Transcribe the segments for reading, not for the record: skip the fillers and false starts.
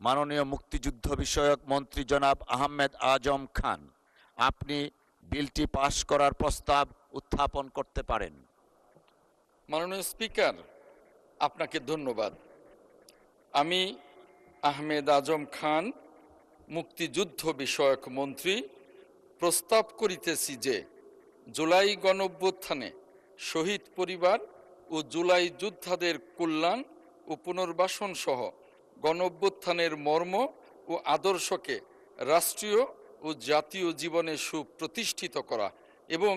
মাননীয় মুক্তিযুদ্ধ বিষয়ক মন্ত্রী জনাব আহমেদ আজম খান, আপনি বিলটি পাশ করার প্রস্তাব উত্থাপন করতে পারেন। মাননীয় স্পিকার, আপনাকে ধন্যবাদ। আমি আহমেদ আজম খান, মুক্তিযুদ্ধ বিষয়ক মন্ত্রী, প্রস্তাব করিতেছি যে জুলাই গণঅভ্যুত্থানে শহীদ পরিবার ও জুলাই যোদ্ধাদের কল্যাণ ও পুনর্বাসন সহ গণঅভ্যুত্থানের মর্ম ও আদর্শকে রাষ্ট্রীয় ও জাতীয় জীবনে সুপ্রতিষ্ঠিত করা এবং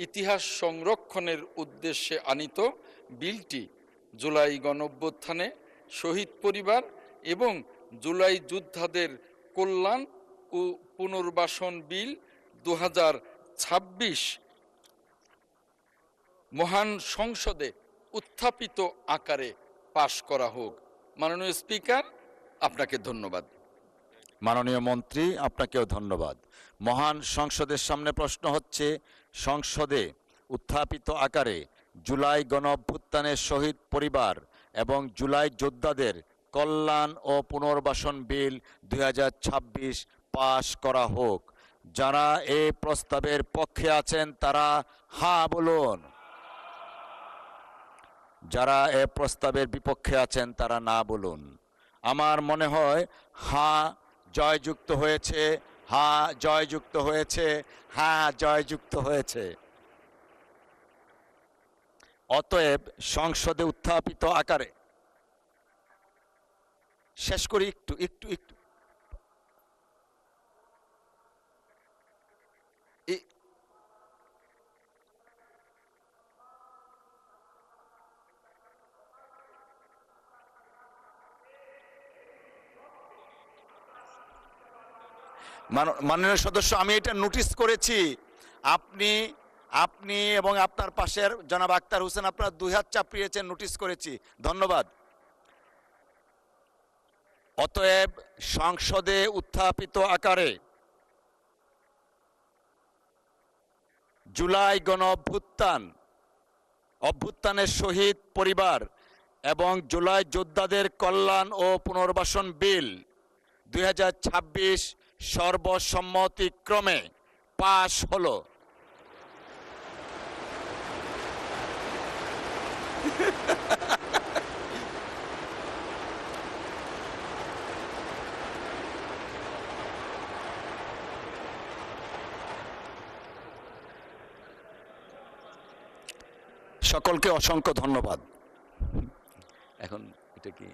ইতিহাস সংরক্ষণের উদ্দেশ্যে আনীত বিলটি জুলাই গণঅভ্যুত্থানে শহীদ পরিবার এবং জুলাই যোদ্ধাদের কল্যাণ ও পুনর্বাসন বিল 2026 মহান সংসদে উত্থাপিত আকারে পাশ করা হোক। মাননীয় স্পিকার, আপনাকে ধন্যবাদ। মাননীয় মন্ত্রী, আপনাকেও ধন্যবাদ। মহান সংসদের সামনে প্রশ্ন হচ্ছে, সংসদে উত্থাপিত আকারে জুলাই গণঅভ্যুত্থানের শহীদ পরিবার এবং জুলাই যোদ্ধাদের কল্যাণ ও পুনর্বাসন বিল 2026 পাশ করা হোক। যারা এই প্রস্তাবের পক্ষে আছেন তারা হ্যাঁ বলুন। যারা এ প্রস্তাবের বিপক্ষে আছেন তারা না বলুন। আমার মনে হয় হ্যাঁ জয়যুক্ত হয়েছে, হ্যাঁ জয়যুক্ত হয়েছে, হ্যাঁ জয়যুক্ত হয়েছে। অতএব সংসদে উত্থাপিত আকারে শেষ করি একটু একটু একটু মাননীয় সদস্য, আমি এটা নোটিশ করেছি। আপনি এবং আপনার পাশের জনাব আক্তার হোসেন আপনারা দুই হাত চাপিয়েছেন, নোটিশ করেছি। ধন্যবাদ। অতএব সংসদে উত্থাপিত আকারে জুলাই গণ অভ্যুত্থানের শহীদ পরিবার এবং জুলাই যোদ্ধাদের কল্যাণ ও পুনর্বাসন বিল 2026 সর্বসম্মতিক্রমে পাশ হলো। সকলকে অসংখ্য ধন্যবাদ। এখন এটা কি